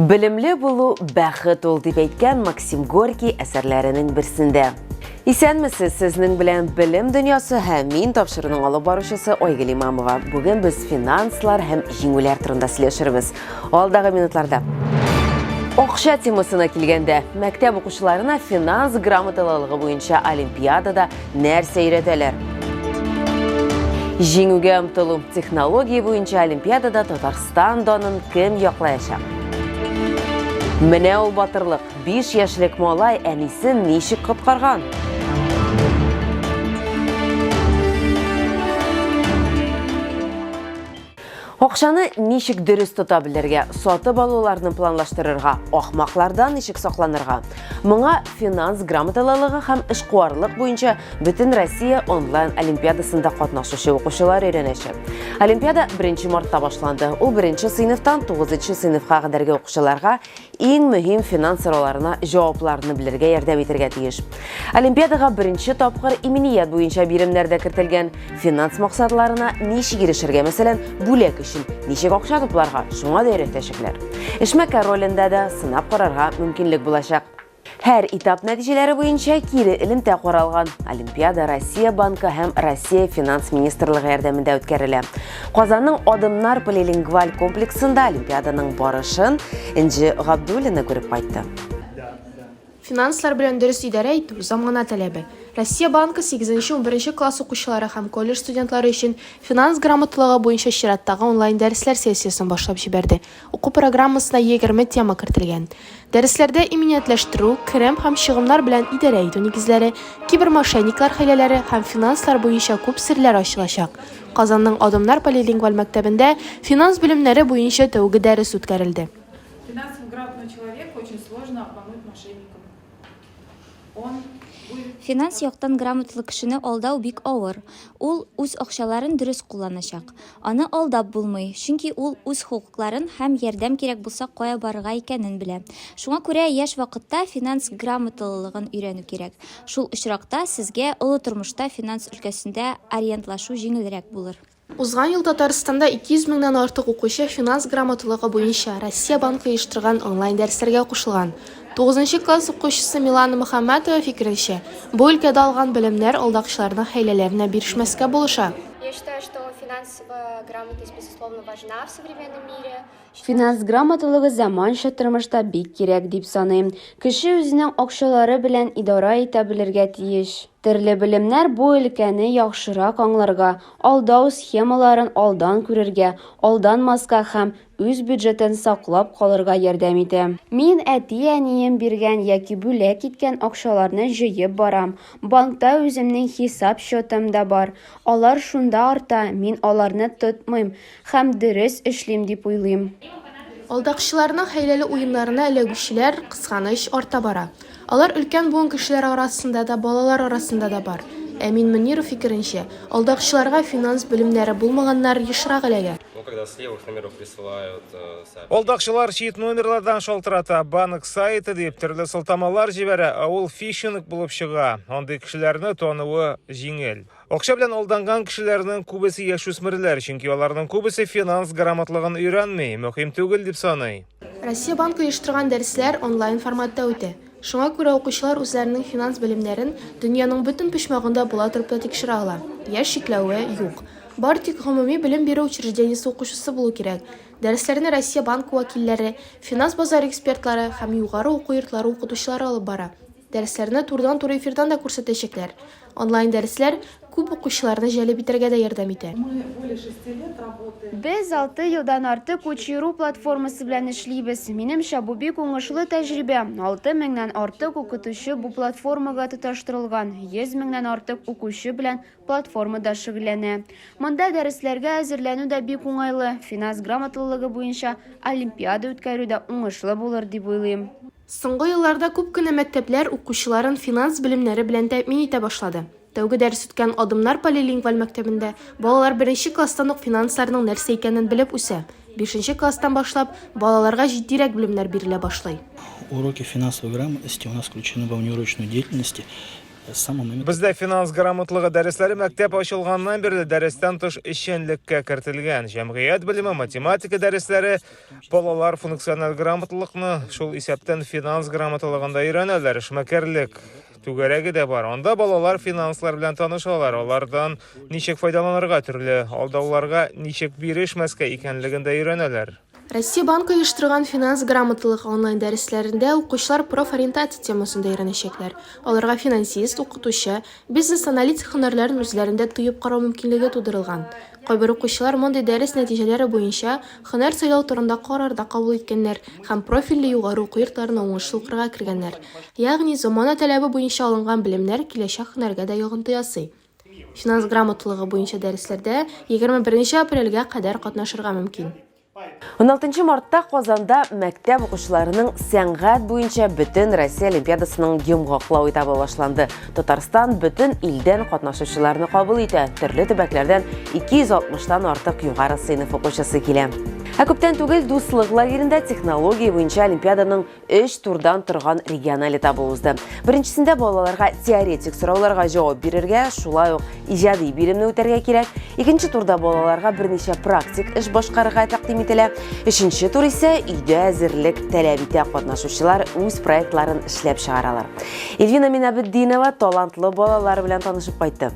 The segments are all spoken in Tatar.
Білімлі болу бәхет ол деп әйткән Максим Горький әсәрләренең берсендә. Исәнмесез, сезнең белән білім дөньясы һәм мин тапшыруның алып баручысы Ойгөл Имамова. Бүген без финанслар һәм җиңүләр турында сөйләшербез. Алдагы минутларда. Акча темасына килгәндә, мәктәп укучыларына финанс грамоталылыгы буенча олимпиадада нәрсә өйрәтәләр? Җиңүгә омтылу технология буенча олимпиадада Татарстан данын кем яклаячак? Менә ул батырлык. 5 яшьлек малай әнисен ничек коткарган? Акчаны ничек дөрес тота белергә, сатып алуларны планлаштырырга, ахмаклардан ничек сакланырга? Моңа финанс грамоталылыгы һәм эшкуарлык буенча бөтен Россия онлайн олимпиадасында катнашучы укучылар өйрәнәчәк. Олимпиада 1 мартта башланды. Ул 1 сыйныфтан 9 сыйныфка кадәрге укучыларга иң мөһим финанс сорауларына җавапларны белергә ярдәм итәргә тиеш. Олимпиадага 1 тапкыр иминiyat буенча биремнәрдә кертелгән финанс максатларына ничек ирешергә, мәсәлән, бүләк ничек акча тупларга, шуңа да өйрәтәчәкләр. Эшмәкәр ролендә дә сынап карарга мөмкинлек булачак. Һәр этап нәтиҗәләре буенча кире элемтә каралган. Олимпиада Россия банкы һәм Россия финанс министрлыгы ярдәмендә үткәрелә. Казанның Адымнар полилингваль комплексында олимпиаданың барышын Инҗи Габдуллина күреп кайтты. Финанслар белән дөрес идарә итү замана таләбе. Россия банкы 8-11 класс укучылары һәм колледж студентлары өчен финанс грамоталыгы буенча чираттагы онлайн дәресләр сессиясын башлап җибәрде. Уку программасына 20 тема кертелгән. Дәресләрдә иминиятләштерү, керем һәм чыгымнар белән идарә итү нигезләре, кибермошенниклар хәйләләре һәм финанслар буенча күп серләр ачылачак. Казанның Адымнар полилингваль мәктәбендә финанс белемнәре буенча тәүге дәрес үткәрелде. Финансово грамотный человек очень сложно обмануть мошенникам. Финанс яктан грамотлы кешене алдау бик авыр. Ул үз акчаларын дөрес кулланачак. Аны алдап булмый, чөнки ул үз хукукларын һәм ярдәм кирәк булса кая барырга икәнен белә. Шуңа күрә яшь вакытта финанс грамоталылыгын өйрәнү кирәк. Шул очракта сезгә олы тормышта финанс өлкәсендә ориентлашу җиңелрәк булыр. Узган ел Татарстанда 200 меңнән артык укучы финанс грамоталыгы буенча Россия банкы оештырган онлайн дәресләргә кушылган. 9 класс укучысы Милана Мөхәммәтова фикеренчә, бу өлкәдә алган белемнәр алдакчыларның хәйләләренә бирешмәскә булыша. Я считаю, что финансовая грамотность, безусловно, важна в современном мире. Финанс грамоталыгы заманча тормышта бик кирәк дип саныйм. Кеше үзенең акчалары белән идара итә белергә тиеш. Төрле белемнәр бу өлкәне яхшырак аңларга, алдау схемаларын алдан күрергә, алданмаска һәм үз бюджетын саклап калырга ярдәм итә. Мин әти-әнием биргән яки бүләк иткән акчаларны җыеп барам. Банкта үземнең хисап счетым да бар. Алар шунда арта, мин аларны тотмыйм һәм дөрес эшлим дип уйлыйм. Алдакчыларның хәйләле уеннарына эләгүчеләр кызганыч арта бара. Алар өлкән буын кешеләр арасында да, балалар арасында да бар. Әмин Мөниров фикеренчә, алдакчыларга финанс белемнәре булмаганнар ешрак эләгә. Алдакчылар чит номерлардан шалтырата, банк сайты дип төрле сылтамалар җибәрә, ул фишинг булып чыга. Андый кешеләрне тануы җиңел. Акча белән алданган кешеләрнең күбесе яшүсмерләр, чөнки аларның күбесе финанс грамотлыгын өйрәнми, мөһим түгел дип саный. Россия банкы оештырган дәресләр онлайн форматта үтә. Шуңа күрә укучылар үзләренең финанс белемнәрен дөньяның бөтен почмагында була торып та тикшерә ала. Яшь чикләве юк. Бар тик гомуми белем бирү учреждениесе укучысы булу кирәк. Дәресләрне Россия банкы вәкилләре, финанс базары экспертлары һәм югары уку йортлары укытучылары алып бара. Дәресләрне турыдан-туры эфирдан да күрсәтәчәкләр. Онлайн дәресләр күп укучыларны җәлеп итәргә дә ярдәм итә. Без 6 елдан артык учыру платформасы белән эшлибез. Минемчә, бу бик уңышлы тәҗрибә. 6 меңнән артык укытучы бу платформага тоташтырылган. 100 меңнән артык укучы белән платформада шөгыльләнә. Монда дәресләргә әзерләнү дә бик уңайлы. Финанс грамоталыгы буенча олимпиада үткәрү дә уңышлы булыр дип уйлыйм. Соңгы елларда күп кенә мәктәпләр укучыларын финанс белемнәре белән тәэмин итә башлады. Тәүге дәрес үткән Адымнар полилингваль мәктәбендә балалар 1 класстан ук финансларның нәрсә икәнен белеп үсә. 5 класстан башлап балаларга җитдирәк белемнәр бирелә башлый. Уроки финансовой грамотности у нас включены во внеурочную деятельность. Бездә финанс грамотлыгы дәресләре мәктәп ачылганнан бирле дәрестән тыш эшчәнлеккә кертелгән. Җәмгыять белеме, математика дәресләре балалар функциональ грамотлыкны, шул исәптән финанс грамотлыгында өйрәнәләр. Эшмәкәрлек түгәрәге дә бар. Анда балалар финанслар белән танышалар. Алардан ничек файдаланырга, төрле алдауларга ничек бирешмәскә икәнлеген дә өйрәнәләр. Россия банкы оештырган финанс грамотлыгы онлайн дәресләрендә укучылар профориентация темасында өйрәнәчәкләр. Аларга финансист, укытучы, бизнес-аналитик һөнәрләрен үзләрендә тоеп карау мөмкинлеге тудырылган. Кайбер укучылар мондый дәрес нәтиҗәләре буенча һөнәр сайлау турында карарда кабул иткәннәр һәм профильле югары уку йортларына уңышлы укырга кергәннәр. Ягъни замана таләбе буенча алынган белемнәр киләчәк һөнәргә дә йогынты ясый. Финанс грамотлыгы буенча дәресләрдә 21 апрельгә кадәр катнашырга мөмкин. 16 мартта Казанда мәктәп укучыларының сәнгать буенча бөтен Россия олимпиадасының йомгаклау этабы башланды. Татарстан бөтен илдән катнашучыларны кабул итә. Төрле төбәкләрдән 260-тан артык югары сыйныф укучысы килә. Ә күптән түгел дуслык лагерендә технология буенча олимпиаданың 3 турдан торган региональ этабы узды. Беренчесендә балаларга теоретик сорауларга җавап бирергә, шулай ук иҗади биремне үтәргә кирәк. Икенче турда балаларга берничә практик эш башкарырга тәкъдим ителә. Өченче тур исә өйдә әзерлек таләп итә, катнашучылар үз проектларын эшләп чыгаралар. Эльвина Минабетдинова талантлы балалар белән танышып кайтты.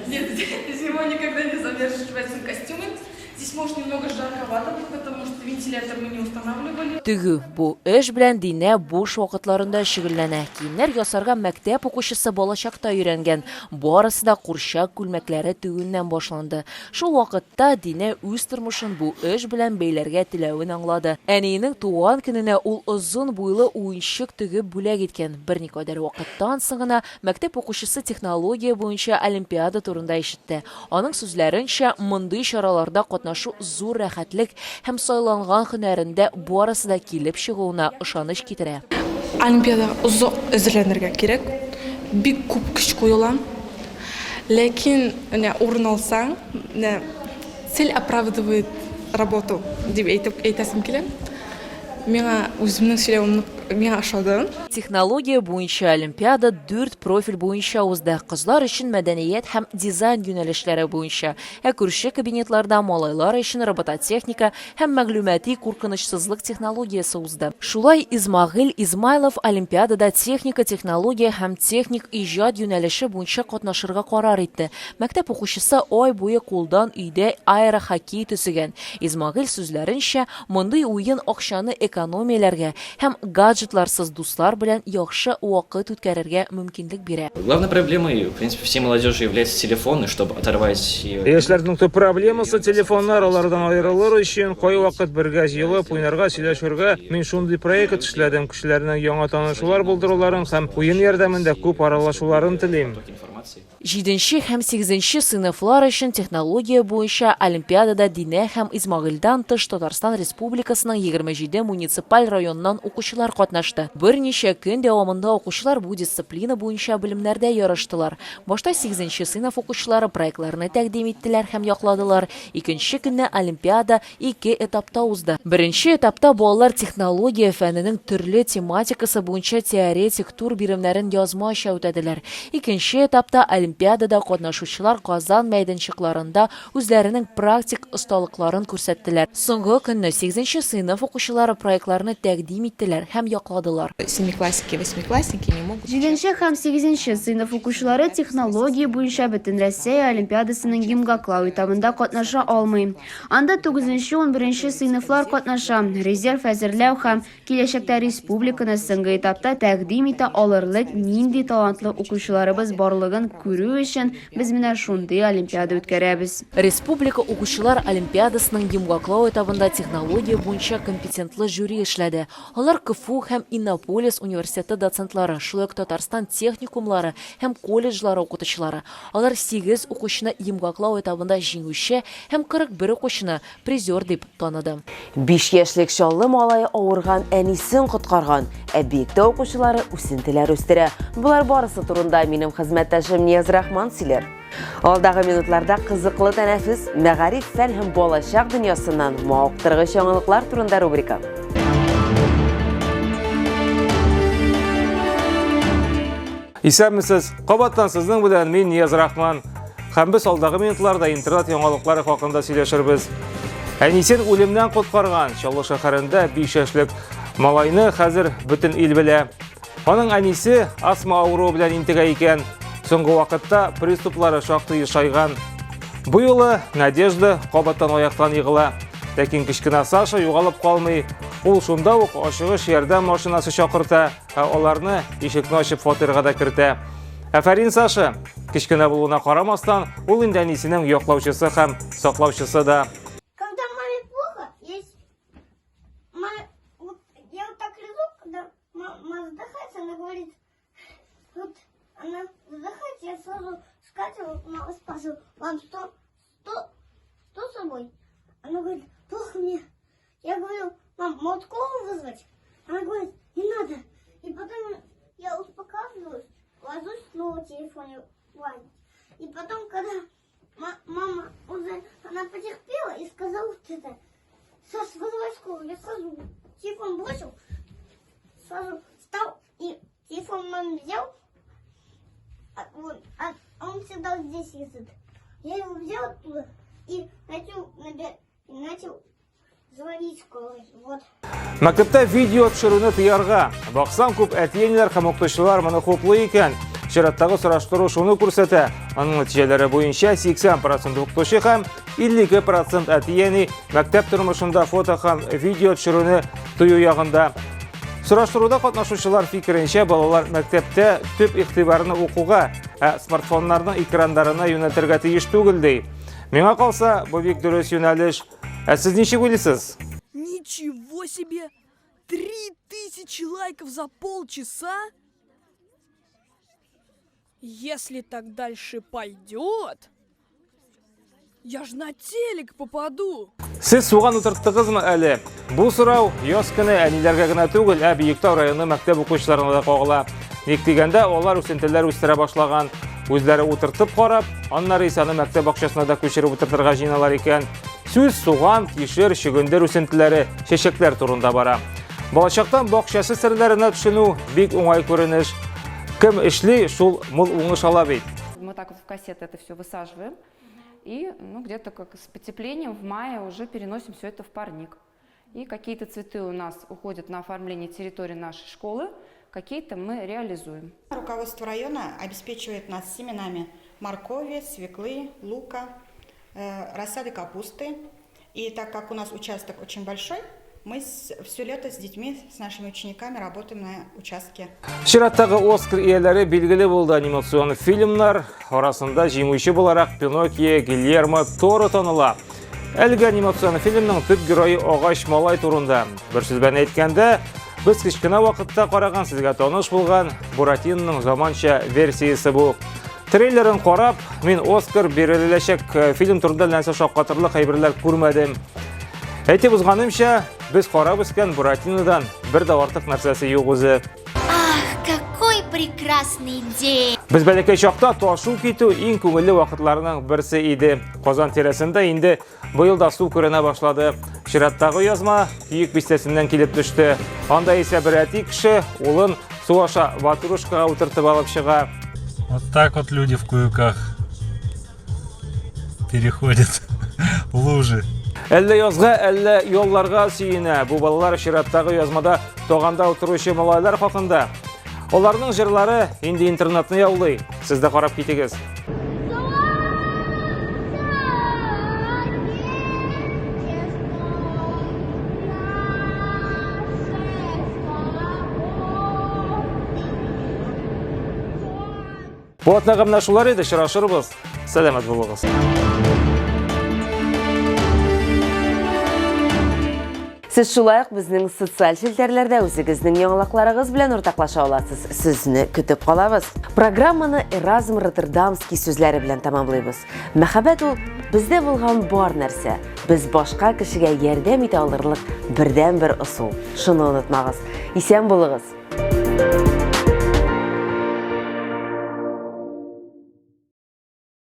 Нет, зимой никогда не замерзнешь в этом костюме. Здесь может немного жарковато быть, потому что вентилятор мы не устанавливали. Түгү, бу эш белән Динә буш вакытларында шөгыльләнә. Киемнәр ясарга мәктәп укучысы балачакта өйрәнгән. Барысы да курчак күлмәкләре тегүннән башланды. Шул вакытта Динә үз тормышын бу эш белән бәйләргә теләвен аңлады. Әниенең туган көненә ул озын буйлы уенчык тегеп бүләк иткән. Берникадәр вакыттан соң гына мәктәп укучысы технология буенча олимпиада турында ишетте. Аның сүзләренчә, мондый чараларда катнашу зур рәхәтлек һәм сайланган һөнәрендә барысы да килеп чыгуына ышаныч китерә. Олимпиада узак әзерләнергә кирәк. Бик күп көч куелган. Ләкин урын алсаң, цель оправдывает работу дип әйтәсем килә. Миңа үземнең сөйләвемне миңа ошады. Технология буенча олимпиада 4 профиль буенча узды. Кызлар өчен мәдәният һәм дизайн юнәлешләре буенча, ә күрше кабинетларда малайлар өчен робототехника һәм мәгълүмати куркынычсызлык технологиясе узды. Шулай Измагыйль Измайлов олимпиадада техника, технология һәм техник иҗат юнәлеше буенча катнашырга карар итте. Мәктәп укучысы ай буе кулдан өйдә аэрохоккей төзегән. Измагыйль сүзләренчә, мондый уен акчаны экономияләргә һәм гаджетларсыз дуслар белән яхшы вакыт үткәрергә мөмкинлек бирә. Главной проблемой, в принципе, всей молодежи является телефон, и чтобы оторвать ее... Яшьләрнең төп проблемасы телефоннар, алардан аерылыр өчен кай вакыт бергә җыелып, уйнарга, сөйләшергә. Мин шундый проект эшләдем, кешеләрнең яңа танышулар булдыруларын һәм уен ярдәмендә күп аралашуларын телим. 7 һәм 8 сыйныфлар өчен технология буенча олимпиадада Динә һәм Измагыйльдан тыш Татарстан Республикасының 27 муниципаль районнан укучылар катнашты. Берничә көн дәвамында укучылар бу дисциплина буенча белемнәрдә ярыштылар. Башта 8 сыйныф укучылары проектларны тәкъдим иттеләр һәм якладылар. Икенче көнне олимпиада 2 этапта узды. Беренче этапта балалар технология фәненең төрле тематикасы буенча теоретик тур биремнәрен язмача үтәделәр. Икенче этапта олимпиадада катнашучылар Казан мәйданчыкларында үзләренең практик осталыкларын күрсәттеләр. Соңгы көнне 8 сыйныф укучылары проектларны тәкъдим иттеләр һәм якладылар. Семиклассники, восьмиклассники не могут. 7 һәм 8 сыйныф укучылары технология буенча бөтен Россия олимпиадасының йомгаклау этабында катнаша алмый. Анда 9-11 сыйныфлар катнаша. Резерв әзерләү һәм киләчәктә республиканы соңгы этапта тәкъдим итә алырлык нинди талантлы укучыларыбыз барлыгын күрү өчен без менә шундый олимпиада үткәрәбез. Республика укучылар олимпиадасының йомгаклау этабында технология буенча компетентлы жюри эшләде. Алар КФУ һәм Иннополис университеты доцентлары, шулай ук Татарстан техникумлары һәм колледжлары укытучылары. Алар 8 укучыны йомгаклау этабында җиңүче һәм 41 укучыны призер дип таныды. 5 яшьлек чаллы малай авырган әнисен коткарган, ә биектә укучылары үсентеләр үстерә. Булар барысы турында минем хезмәттәшем Нияз Рахман сөйләр. Алдагы минутларда кызыклы тәнәфес, мәгариф, фән һәм балачак дөньясыннан мавыктыргыч яңалыклар турында рубрика. Исәнмесез, кабаттан сезнең белән мин Нияз Рахман. Һәм без алдагы минутларда интернет яңалыклары хакында сөйләшербез. Әнисен үлемнән коткарган Чаллы шәһәрендә 5 яшьлек малайны хәзер бөтен ил белә. Аның әнисе астма авыруы белән интегә икән. Соңгы вакытта приступлары шактый шайган. Бу юлы Надежда кабаттан аяктан егыла. Ләкин кичкенә Саша югалып калмый. Ул шунда ук ашыгыш ярдәм машинасы чакырта, аларны ишекне ачып фатирга да кертә. Афәрин Саша, кичкенә булуына карамастан, ул инде әнисенең яклаучысы һәм саклаучысы да. Когда маме плохо, я вот так лежу, когда мама вздыхается, она говорит, вот она вздыхает, я сразу скатываю, мама спрашиваю, вам что с собой? Она говорит, плохо мне. Я говорю, мам, Молоткова вызвать? Она говорит, не надо. И потом я успокаиваюсь, ложусь снова в телефоне лазить. И потом, когда мама уже, она потерпела и сказала вот это, Саш, вызывай скорую, я сразу телефон бросил, сразу встал и телефон маме взял, а он всегда здесь лежит. Я его взял оттуда и начал звонить скорой. Вот. Мәктәптә видео төшерүне тыярга. Баксаң, күп әтиәниләр һәм укытучылар моны хуплый икән. Чираттагы сораштыру шуны күрсәтә. Аның нәтиҗәләре буенча 80% укытучы һәм 52% әтиәни мәктәп тормышында фото һәм видео төшерүне тыю ягында. Сораштыруда катнашучылар фикеренчә, балалар мәктәптә төп игътибарны укуга, смартфоннарның экраннарына юнәтергә тиеш түгел ди. Миңа калса, бу бик дөрес юнәлеш. Ә сез ничек уйлыйсыз? Ничего себе! 3000 лайков за полчаса? Если так дальше пойдет, я ж на телек попаду. Сез суган утырттыгызмы әле? Бу сорау яз көне әниләргә генә түгел, Биектау районы мәктәп укучыларына да кагыла. Ник дигәндә, алар үсентеләр үстерә башлаган. Үзләре утыртып карап, аннары исә аны мәктәп бакчасына да күчереп утыртырга җыйналар икән. Сүз суган, кишер, чөгендер үсентеләре, чәчәкләр турында бара. Балачактан бакчасы серләренә төшенү бик уңай күренеш. Кем эшли, шул мул уңыш ала бит. Мы так вот в кассеты это все высаживаем. И где-то как с потеплением в мае уже переносим все это в парник. И какие-то цветы у нас уходят на оформление территории нашей школы, какие-то мы реализуем. Руководство района обеспечивает нас семенами моркови, свеклы, лука, рассады капусты. И так как у нас участок очень большой, мы все лето с детьми, с нашими учениками работаем на участке. Чираттагы Оскар ияләре билгеле булды анимацион фильмнар арасында җиңүче буларак Пиноккио, Гильермо Торо таныла. Әлеге анимацион фильмның төп герое агач малай турында. Бер сүз белән әйткәндә, без кичкенә вакытта караган, сезгә таныш булган Буратиноның заманча версиясе бу. Трейлерын карап, мин Оскар биреләчәк фильм турында нәрсә шаккатырлык әйберләр күрмәдем. Әйтеп узганымча, без карап үскән Буратинодан бер дә артык нәрсәсе юк үзе. Ах, какой прекрасный день! Без бәләкәй чакта ташу китү иң күңелле вакытларның берсе иде. Казан тирәсендә инде быел да су күренә башлады. Чираттагы язма Киек бистәсеннән килеп төште. Анда исә бер әти кеше улын су аша ватрушкага утыртып алып чыга. Вот так вот люди в куюках переходят лужи. Әллә язга, әллә ялларга сөенә. Бу балалар чираттагы язмада таганда утыручы малайлар хакында. Аларның җырлары инде интернетны яулый. Сез дә карап китегез. Бу атнага шулар иде, очрашырбыз. Сәламәт булыгыз. Сез шулай ук безнең социаль челтәрләрдә үзегезнең яңалыкларыгыз белән уртаклаша аласыз. Сезне көтеп калабыз. Программаны Эразм Роттердамский сүзләре белән тәмамлыйбыз. Мәхәббәт ул бездә булган бар нәрсә. Без башка кешегә ярдәм итә алырлык бердән-бер ысул. Шуны онытмагыз. Исән булыгыз.